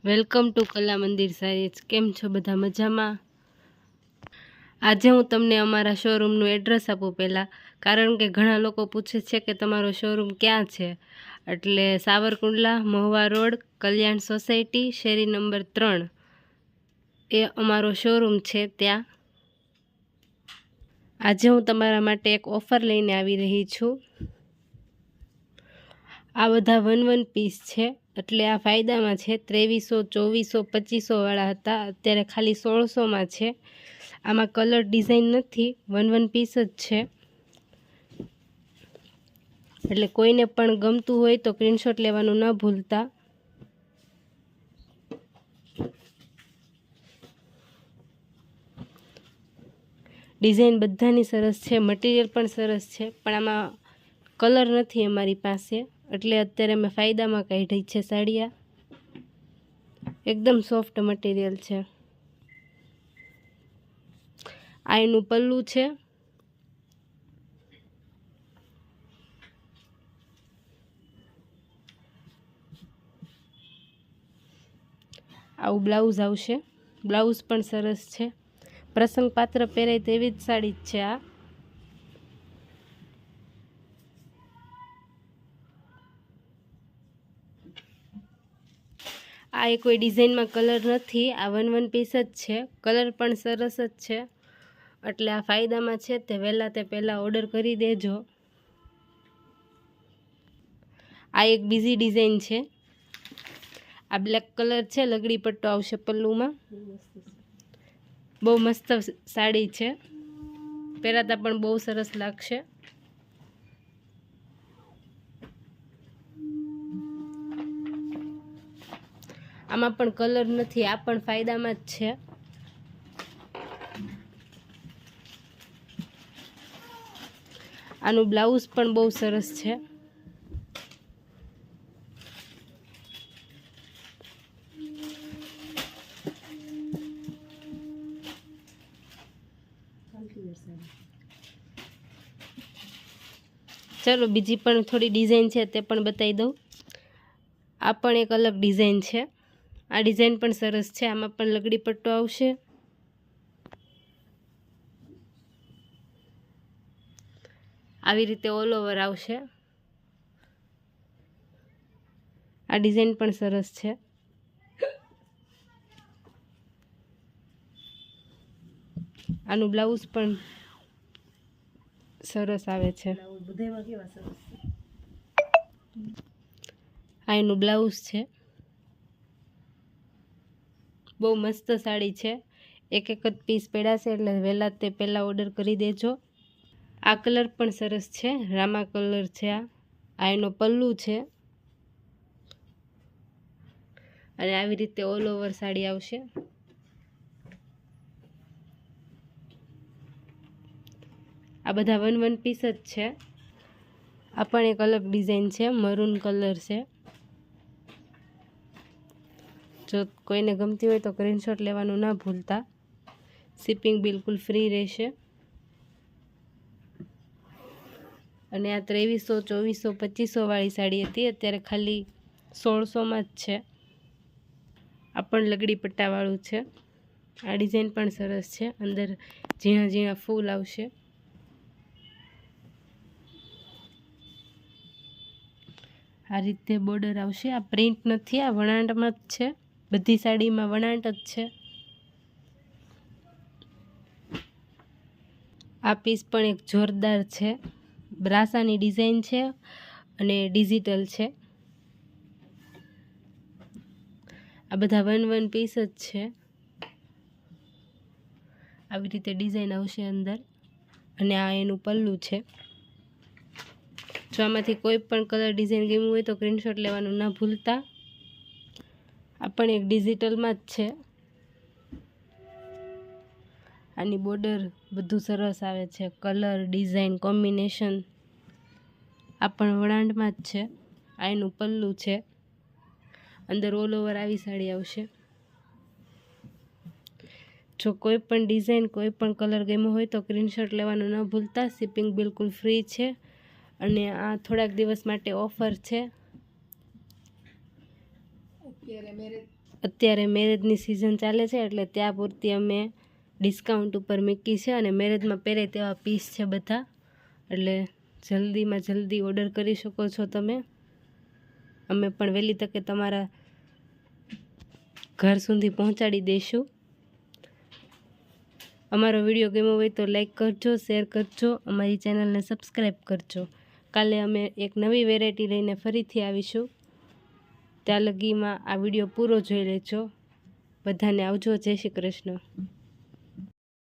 Welcome to કલા મંદિર saris. કેમ છો બધા મજામાં? આજે હું તમને અમારા શોરૂમનું એડ્રેસ આપું પહેલાં, કારણ કે ઘણા લોકો પૂછે છે કે તમારો શોરૂમ ક્યાં છે। એટલે સાવરકુંડલા મહુવા રોડ, કલ્યાણ સોસાયટી, શેરી નંબર 3 એ અમારો શોરૂમ છે। ત્યાં આજે હું તમારા માટે એક ઓફર લઈને આવી રહી છું। આ બધા 1 પીસ છે, એટલે આ ફાયદામાં છે। 2300, 2400, 2500 વાળા હતા, અત્યારે ખાલી 1600માં છે। આમાં કલર ડિઝાઇન નથી, 1 પીસ જ છે। એટલે કોઈને પણ ગમતું હોય તો સ્ક્રીનશોટ લેવાનું ન ભૂલતા। ડિઝાઇન બધાની સરસ છે, મટીરિયલ પણ સરસ છે, પણ આમાં કલર નથી અમારી પાસે, એટલે અત્યારે મેં ફાયદામાં કાઢી છે સાડીયા। એકદમ સોફ્ટ મટીરિયલ છે। આ એનું પલ્લું છે। આવું બ્લાઉઝ આવશે। બ્લાઉઝ પણ સરસ છે, પ્રસંગ પાત્ર પહેરાય તેવી જ સાડી જ છે। આ એ કોઈ ડિઝાઇનમાં કલર નથી, આ 1 પીસ જ છે, કલર પણ સરસ જ છે। એટલે આ ફાયદામાં છે, તે પહેલાં ઓર્ડર કરી દેજો। આ એક બીજી ડિઝાઇન છે। આ બ્લેક કલર છે, લગડી પટ્ટો આવશે પલ્લુમાં, બહુ મસ્ત સાડી છે, પહેરાતા પણ બહુ સરસ લાગશે। આમાં પણ કલર નથી, આ પણ ફાયદામાં જ છે। આનું બ્લાઉઝ પણ બહુ સરસ છે। ચલો બીજી પણ થોડી ડિઝાઇન છે તે પણ બતાવી દઉં। આ પણ એક અલગ ડિઝાઇન છે। આ ડિઝાઇન પણ સરસ છે, આમાં પણ લગડી પટ્ટો આવશે। આવી રીતે ઓલ ઓવર આવશે। આ ડિઝાઇન પણ સરસ છે। આનું બ્લાઉઝ પણ સરસ આવે છે। આ એનું બ્લાઉઝ છે, બહુ મસ્ત સાડી છે। એક જ પીસ પડ્યા છે, એટલે પહેલાં ઓર્ડર કરી દેજો। આ કલર પણ સરસ છે, રામા કલર છે। આ એનો પલ્લું છે, અને આવી રીતે ઓલ ઓવર સાડી આવશે। આ બધા 1 પીસ જ છે। આ પણ એક અલગ ડિઝાઇન છે, મરૂન કલર છે। જો કોઈને ગમતી હોય તો સ્ક્રીનશોટ લેવાનું ના ભૂલતા। શિપિંગ બિલકુલ ફ્રી રહેશે। અને આ 2300, 2400, 2500 વાળી સાડી હતી, અત્યારે ખાલી 1600માં જ છે। આ પણ લગડી પટ્ટાવાળું છે। આ ડિઝાઇન પણ સરસ છે, અંદર ઝીણા ઝીણા ફૂલ આવશે। આ રીતે બોર્ડર આવશે। આ પ્રિન્ટ નથી, આ વણાટમાં જ છે, બધી સાડીમાં વણાટ જ છે। આ પીસ પણ એક જોરદાર છે, બ્રાસાની ડિઝાઇન છે અને ડિજિટલ છે। આ બધા 1 પીસ જ છે। આવી રીતે ડિઝાઇન આવશે અંદર, અને આ એનું પલ્લું છે। જો આમાંથી કોઈ પણ કલર ડિઝાઇન ગમ્યું હોય તો સ્ક્રીનશોટ લેવાનું ના ભૂલતા। આ પણ એક ડિજિટલમાં જ છે। આની બોર્ડર બધું સરસ આવે છે, કલર ડિઝાઇન કોમ્બિનેશન। આ પણ વણાટમાં જ છે। આ એનું પલ્લું છે, અંદર ઓલ ઓવર આવી સાડી આવશે। જો કોઈ પણ ડિઝાઇન, કોઈ પણ કલર ગમ્યો હોય તો સ્ક્રીનશોટ લેવાનું ન ભૂલતા। શિપિંગ બિલકુલ ફ્રી છે, અને આ થોડાક દિવસ માટે ઓફર છે। અત્યારે મેરેજની સિઝન ચાલે છે એટલે ત્યાં પૂરતી અમે ડિસ્કાઉન્ટ ઉપર મૂકી છે અને મેરેજમાં પહેરે તેવા પીસ છે બધા, એટલે જલ્દીમાં જલ્દી ઓર્ડર કરી શકો છો તમે. અમે પણ વહેલી તકે તમારા ઘર સુધી પહોંચાડી દઈશું. અમારો વિડીયો ગમ્યો હોય તો લાઈક કરજો, શેર કરજો, અમારી ચેનલને સબસ્ક્રાઈબ કરજો. કાલે અમે એક નવી વેરાયટી લઈને ફરીથી આવીશું. ત્યાં લગીમાં આ વિડીયો પૂરો જોઈ લેજો. બધાને આવજો. જય શ્રી કૃષ્ણ.